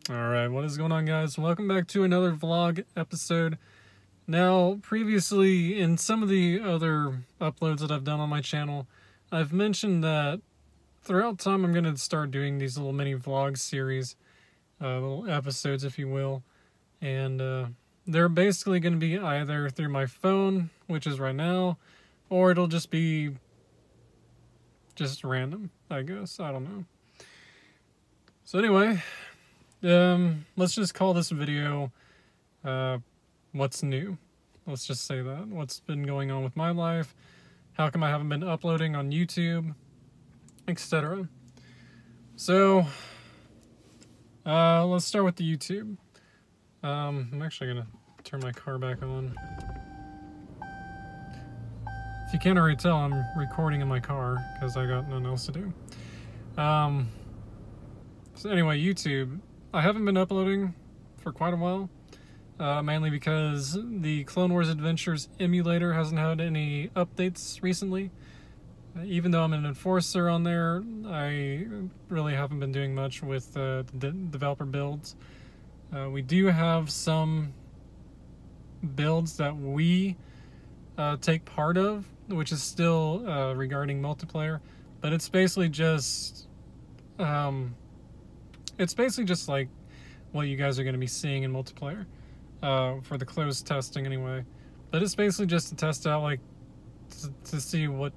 Alright, what is going on, guys? Welcome back to another vlog episode. Now, previously, in some of the other uploads that I've done on my channel, I've mentioned that throughout time I'm going to start doing these little mini vlog series, little episodes, if you will, and they're basically going to be either through my phone, which is right now, or it'll just be just random, I guess. I don't know. So anyway, let's just call this video, what's new. Let's just say that. What's been going on with my life, how come I haven't been uploading on YouTube, etc. So, let's start with the YouTube. I'm actually gonna turn my car back on. If you can't already tell, I'm recording in my car, because I got nothing else to do. So anyway, YouTube. I haven't been uploading for quite a while, mainly because the Clone Wars Adventures emulator hasn't had any updates recently. Even though I'm an enforcer on there, I really haven't been doing much with the developer builds. We do have some builds that we take part of, which is still regarding multiplayer, but it's basically just like what you guys are going to be seeing in multiplayer for the closed testing anyway. But it's basically just to test out, like, to see what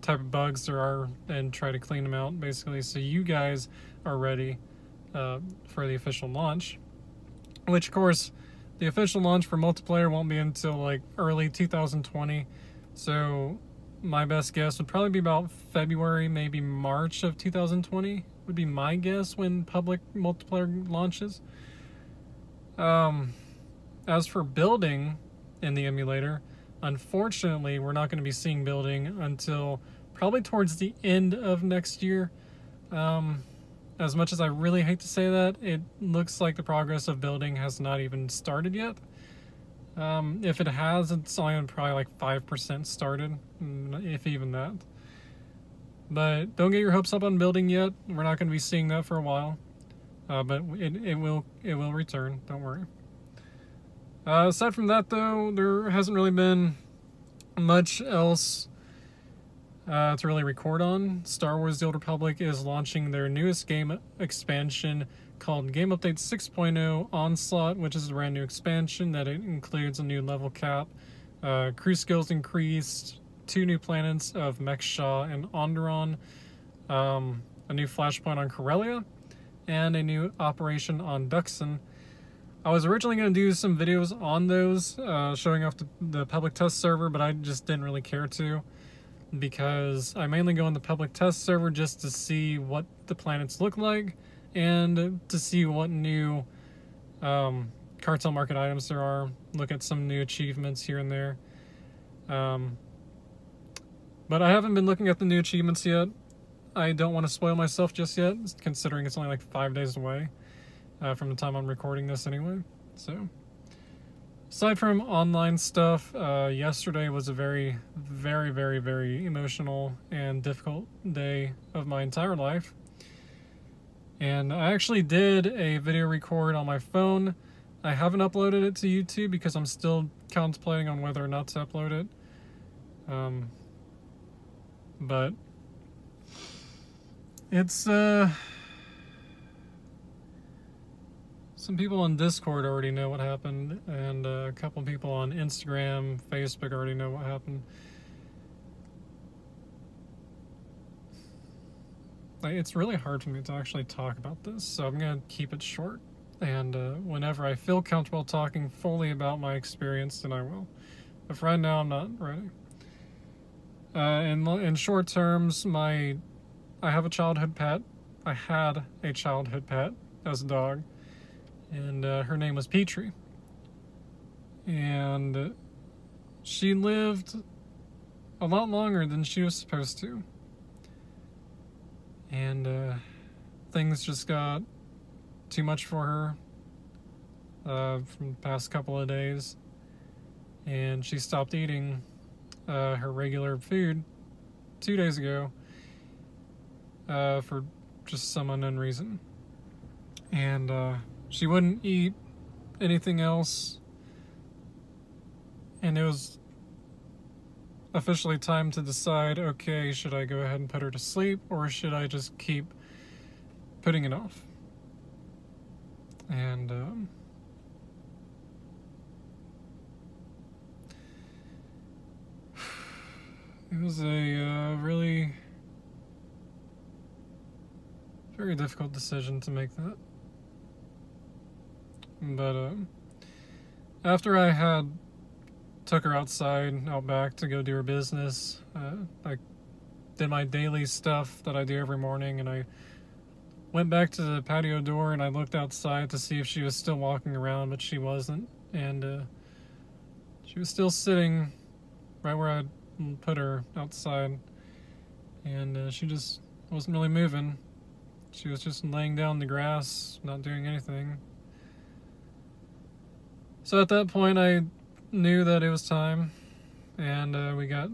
type of bugs there are and try to clean them out, basically, so you guys are ready for the official launch. Which, of course, the official launch for multiplayer won't be until, like, early 2020. So my best guess would probably be about February, maybe March of 2020. Would be my guess when public multiplayer launches. As for building in the emulator, unfortunately, we're not going to be seeing building until probably towards the end of next year. As much as I really hate to say that, it looks like the progress of building has not even started yet. If it has, it's only probably like 5% started, if even that. But don't get your hopes up on building yet. We're not going to be seeing that for a while. But it will return. Don't worry. Aside from that, though, there hasn't really been much else to really record on. Star Wars: The Old Republic is launching their newest game expansion called Game Update 6.0 Onslaught, which is a brand new expansion that it includes a new level cap, crew skills increased, 2 new planets of Mek-Sha and Onderon, a new flashpoint on Corellia, and a new operation on Duxon. I was originally going to do some videos on those, showing off the public test server, but I just didn't really care to, because I mainly go on the public test server just to see what the planets look like, and to see what new cartel market items there are, look at some new achievements here and there. But I haven't been looking at the new achievements yet. I don't want to spoil myself just yet, considering it's only like 5 days away from the time I'm recording this anyway. So, aside from online stuff, yesterday was a very, very, very, very emotional and difficult day of my entire life. And I actually did a video record on my phone. I haven't uploaded it to YouTube because I'm still contemplating on whether or not to upload it. But it's some people on Discord already know what happened, and a couple people on Instagram, Facebook already know what happened. It's really hard for me to actually talk about this, so I'm gonna keep it short, and whenever I feel comfortable talking fully about my experience, then I will. But for right now, I'm not ready. In short terms, I have a childhood pet. I had a childhood pet as a dog, and her name was Petrie. And she lived a lot longer than she was supposed to. And things just got too much for her from the past couple of days, and she stopped eating her regular food 2 days ago for just some unknown reason. and she wouldn't eat anything else, and it was officially time to decide, okay, should I go ahead and put her to sleep, or should I just keep putting it off? And it was a really very difficult decision to make that. But after I had took her outside, out back to go do her business, I did my daily stuff that I do every morning, and I went back to the patio door and I looked outside to see if she was still walking around, but she wasn't. And she was still sitting right where I put her outside, and she just wasn't really moving. She was just laying down in the grass, not doing anything. So at that point, I knew that it was time, and we got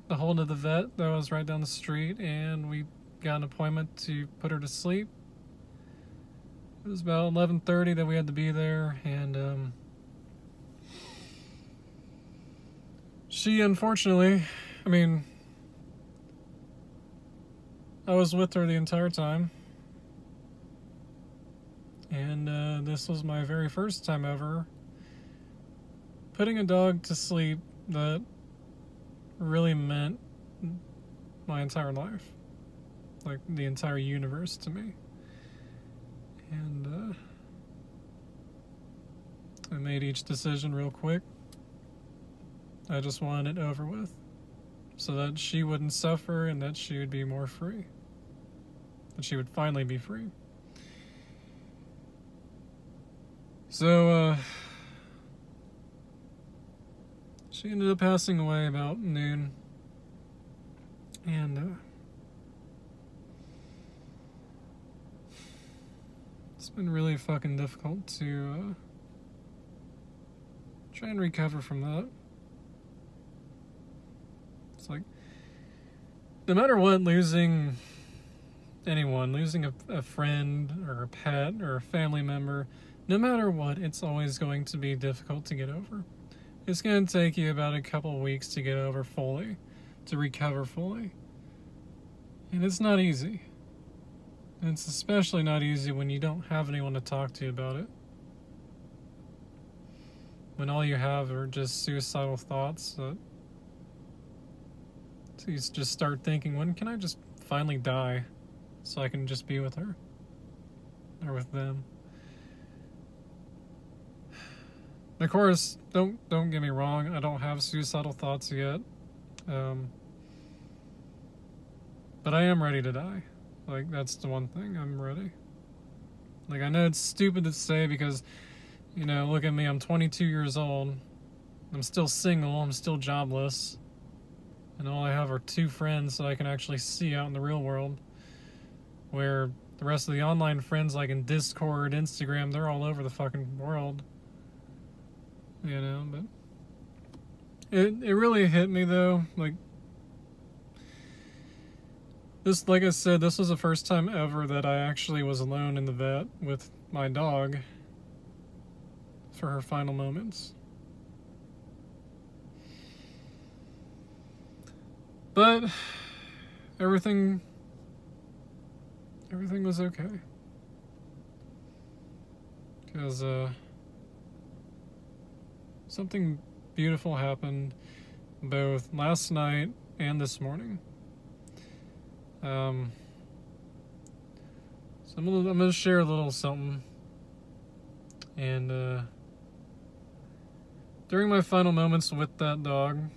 a hold of the vet that was right down the street, and we got an appointment to put her to sleep. It was about 11:30 that we had to be there, and she, unfortunately, I mean, I was with her the entire time, and this was my very first time ever putting a dog to sleep that really meant my entire life, like the entire universe to me. And I made each decision real quick. I just wanted it over with, so that she wouldn't suffer and that she would be more free. That she would finally be free. So, she ended up passing away about noon. And it's been really fucking difficult to try and recover from that. It's like, no matter what, losing anyone, losing a friend or a pet or a family member, no matter what, it's always going to be difficult to get over. It's going to take you about a couple of weeks to get over fully, to recover fully. And it's not easy. And it's especially not easy when you don't have anyone to talk to about it. When all you have are just suicidal thoughts that so you just start thinking, when can I just finally die so I can just be with her or with them? Of course, don't get me wrong, I don't have suicidal thoughts yet. But I am ready to die. Like, that's the one thing, I'm ready. Like, I know it's stupid to say because, you know, look at me, I'm 22 years old. I'm still single, I'm still jobless. And all I have are 2 friends that I can actually see out in the real world. Where the rest of the online friends, like in Discord, Instagram, they're all over the fucking world. You know, but it really hit me though. Like this, like I said, this was the first time ever that I actually was alone in the vet with my dog for her final moments. But everything was okay. Because something beautiful happened both last night and this morning. So I'm gonna share a little something. And during my final moments with that dog,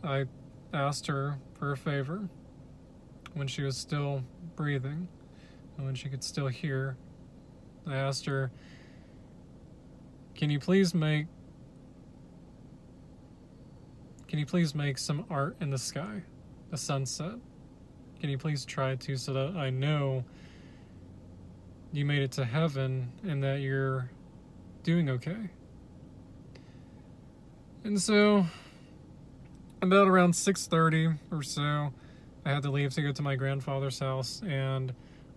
I asked her for a favor when she was still breathing and when she could still hear. I asked her, can you please make some art in the sky, a sunset? Can you please try to, so that I know you made it to heaven and that you're doing okay? And so about around 6:30 or so, I had to leave to go to my grandfather's house, and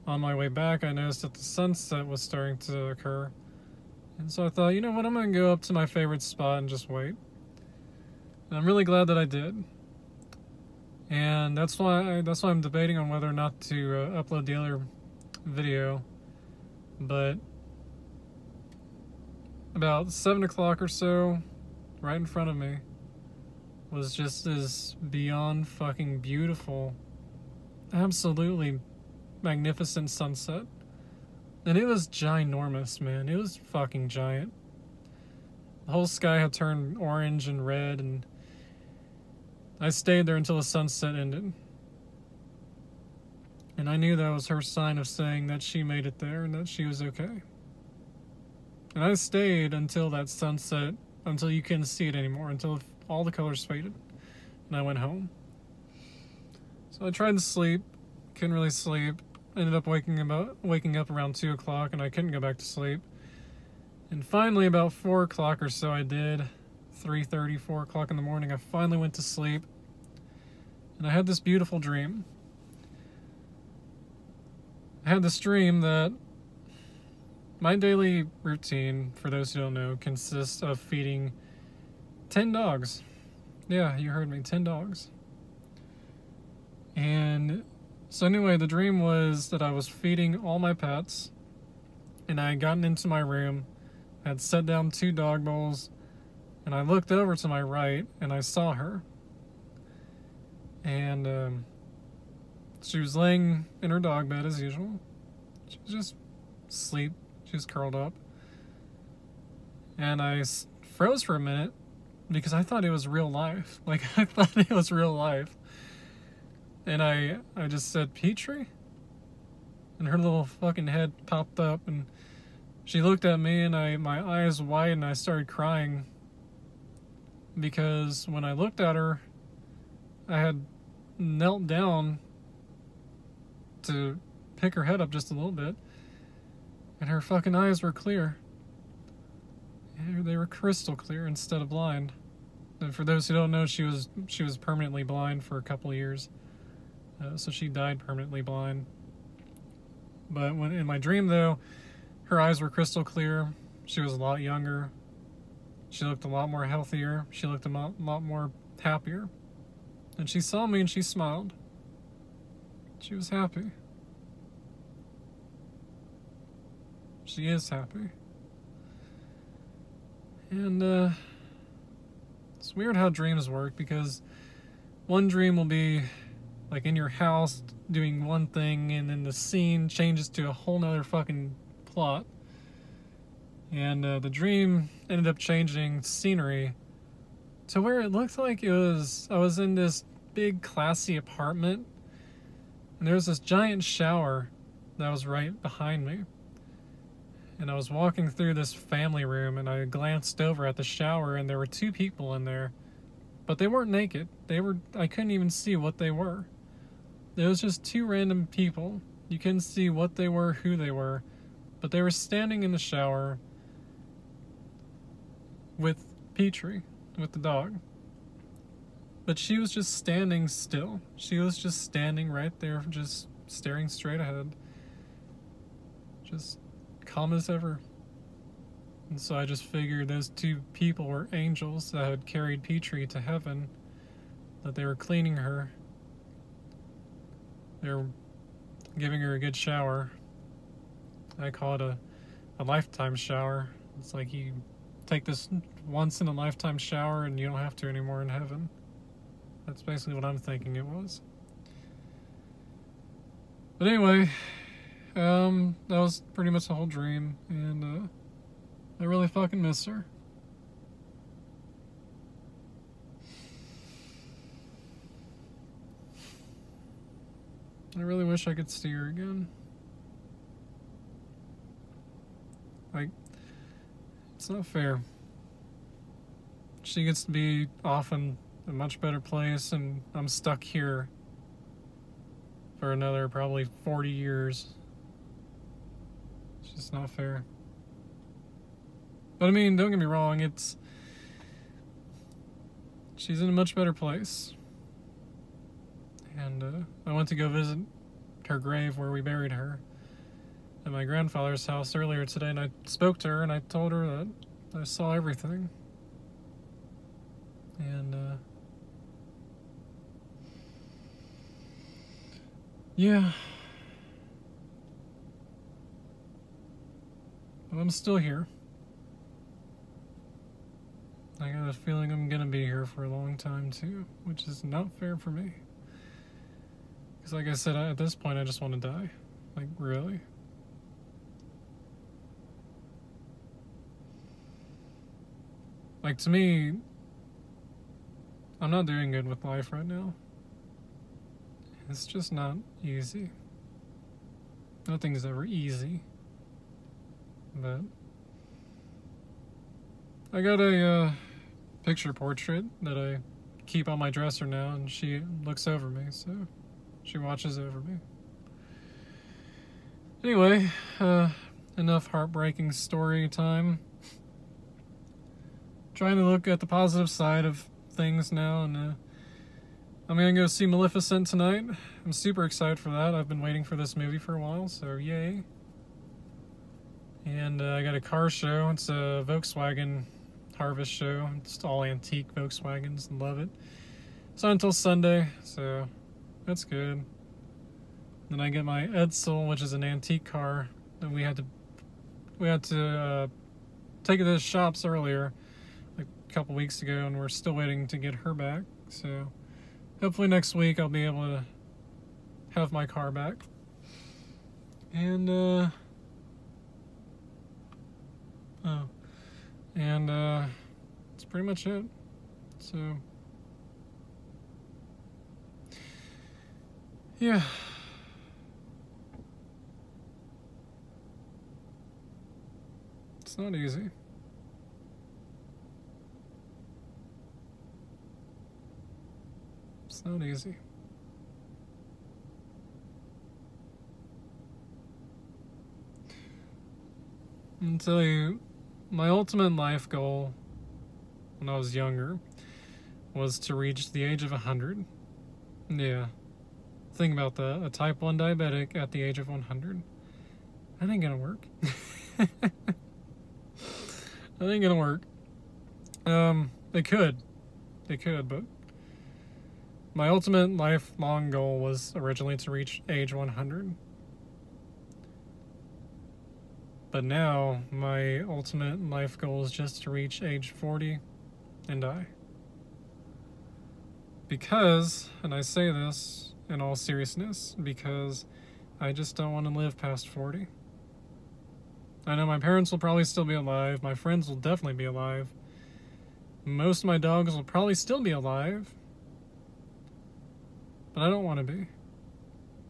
on my way back, I noticed that the sunset was starting to occur. And so I thought, you know what, I'm going to go up to my favorite spot and just wait. And I'm really glad that I did. And that's why I'm debating on whether or not to upload the other video. But about 7 o'clock or so, right in front of me, was just this beyond fucking beautiful, absolutely magnificent sunset. And it was ginormous, man. It was fucking giant. The whole sky had turned orange and red, and I stayed there until the sunset ended. And I knew that was her sign of saying that she made it there and that she was okay. And I stayed until that sunset, until you couldn't see it anymore, until all the colors faded. And I went home. So I tried to sleep, couldn't really sleep. Ended up waking up around 2 o'clock, and I couldn't go back to sleep. And finally, about 4 o'clock or so, I did. 3:30, 4 o'clock in the morning, I finally went to sleep. And I had this beautiful dream. I had this dream that my daily routine, for those who don't know, consists of feeding 10 dogs. Yeah, you heard me, 10 dogs. And so anyway, the dream was that I was feeding all my pets, and I had gotten into my room, had set down 2 dog bowls, and I looked over to my right, and I saw her. And she was laying in her dog bed as usual. She was just asleep. She was curled up. And I froze for a minute because I thought it was real life. Like, I thought it was real life. And I just said, Petrie? And her little fucking head popped up, and she looked at me, and my eyes widened, and I started crying. Because when I looked at her, I had knelt down to pick her head up just a little bit, and her fucking eyes were clear. They were crystal clear instead of blind. And for those who don't know, she was permanently blind for a couple of years. So she died permanently blind. But when in my dream, though, her eyes were crystal clear. She was a lot younger. She looked a lot more healthier. She looked a lot more happier. And she saw me and she smiled. She was happy. She is happy. And it's weird how dreams work, because one dream will be like in your house doing one thing, and then the scene changes to a whole nother fucking plot. And the dream ended up changing scenery to where it looked like I was in this big classy apartment, and there was this giant shower that was right behind me. And I was walking through this family room, and I glanced over at the shower, and there were 2 people in there, but they weren't naked. I couldn't even see what they were. It was just 2 random people. You couldn't see what they were, who they were, but they were standing in the shower with Petrie, with the dog. But she was just standing still. She was just standing right there, just staring straight ahead. Just calm as ever. And so I just figured those 2 people were angels that had carried Petrie to heaven, that they were cleaning her. They were giving her a good shower. I call it a lifetime shower. It's like you take this once in a lifetime shower and you don't have to anymore in heaven. That's basically what I'm thinking it was. But anyway, that was pretty much the whole dream, and I really fucking miss her. I really wish I could see her again. Like, it's not fair. She gets to be off in a much better place, and I'm stuck here for another probably 40 years. It's just not fair. But I mean, don't get me wrong, she's in a much better place. And I went to go visit her grave where we buried her. at my grandfather's house earlier today, and I spoke to her and I told her that I saw everything. And yeah, but I'm still here. I got a feeling I'm gonna be here for a long time too, which is not fair for me. Because like I said, at this point I just want to die. Like, really? Like, to me, I'm not doing good with life right now. It's just not easy. Nothing's ever easy. But I got a picture portrait that I keep on my dresser now, and she looks over me, so she watches over me. Anyway, enough heartbreaking story time. Trying to look at the positive side of things now, and I'm gonna go see Maleficent tonight. I'm super excited for that. I've been waiting for this movie for a while, so yay. And I got a car show. It's a Volkswagen Harvest show. It's all antique Volkswagens. Love it. It's not until Sunday, so that's good. Then I get my Edsel, which is an antique car that we had to take it to the shops earlier, like a couple weeks ago, and we're still waiting to get her back. So hopefully next week I'll be able to have my car back. And that's pretty much it. So yeah. It's not easy. It's not easy. I'll tell you, my ultimate life goal when I was younger was to reach the age of 100. Yeah. Think about that. A type 1 diabetic at the age of 100. That ain't gonna work. That ain't gonna work. They could, but my ultimate lifelong goal was originally to reach age 100. But now, my ultimate life goal is just to reach age 40 and die. Because, and I say this in all seriousness, because I just don't want to live past 40. I know my parents will probably still be alive. My friends will definitely be alive. Most of my dogs will probably still be alive. But I don't want to be.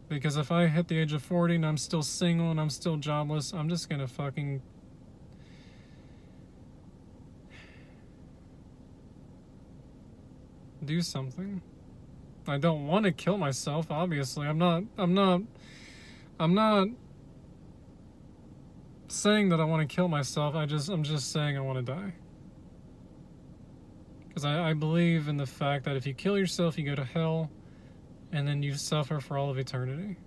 Because if I hit the age of 40 and I'm still single and I'm still jobless, I'm just gonna fucking... do something. I don't want to kill myself, obviously. I'm not saying that I want to kill myself. I'm just saying I want to die. Because I believe in the fact that if you kill yourself, you go to hell, and then you suffer for all of eternity.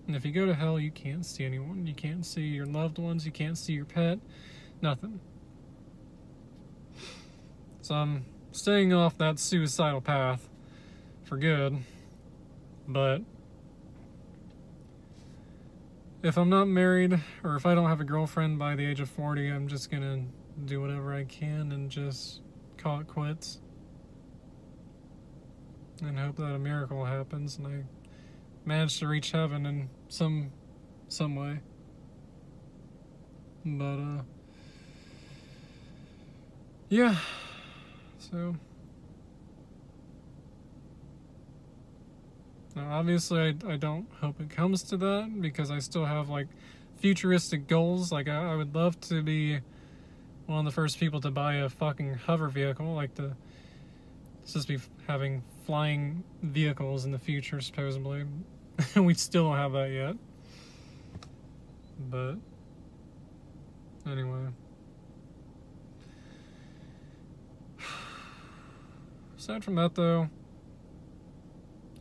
And if you go to hell, you can't see anyone. You can't see your loved ones. You can't see your pet. Nothing. So I'm staying off that suicidal path for good. But if I'm not married, or if I don't have a girlfriend by the age of 40, I'm just gonna do whatever I can and just call it quits. And hope that a miracle happens and I manage to reach heaven in some way. But yeah. So now obviously I don't hope it comes to that, because I still have like futuristic goals. Like I would love to be one of the first people to buy a fucking hover vehicle, like to just be having flying vehicles in the future, supposedly. We still don't have that yet. But anyway. Aside from that, though,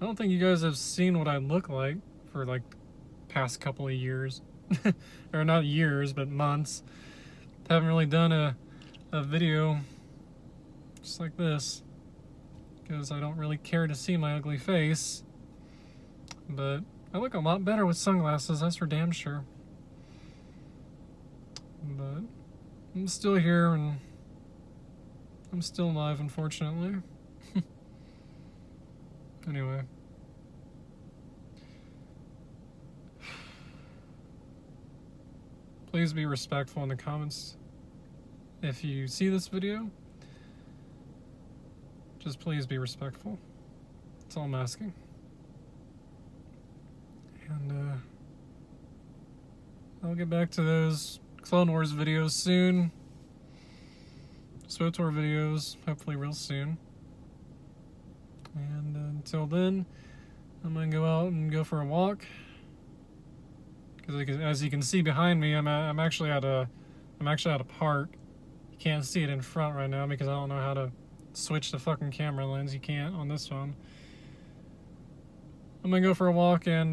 I don't think you guys have seen what I look like for like past couple of years. Or not years, but months. Haven't really done a video just like this, because I don't really care to see my ugly face. But I look a lot better with sunglasses, that's for damn sure. But I'm still here, and I'm still alive, unfortunately. Anyway. Please be respectful in the comments. If you see this video, just please be respectful. That's all I'm asking. And I'll get back to those Clone Wars videos soon. SWTOR videos, hopefully real soon. And until then, I'm gonna go out and go for a walk. Because as you can see behind me, I'm actually at a park. You can't see it in front right now because I don't know how to switch the fucking camera lens. You can't on this phone. I'm gonna go for a walk and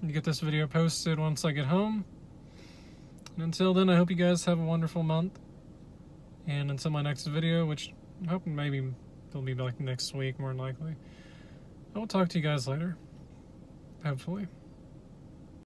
get this video posted once I get home. And until then, I hope you guys have a wonderful month. And until my next video, which I'm hoping maybe it'll be like next week, more than likely, I will talk to you guys later. Hopefully.